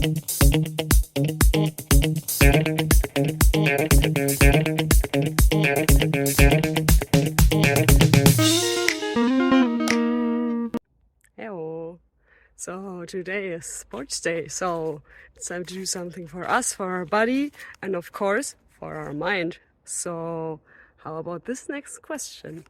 Hello. So today is sports day, so it's time to do something for us, for our body, and of course for our mind. So how about this next question?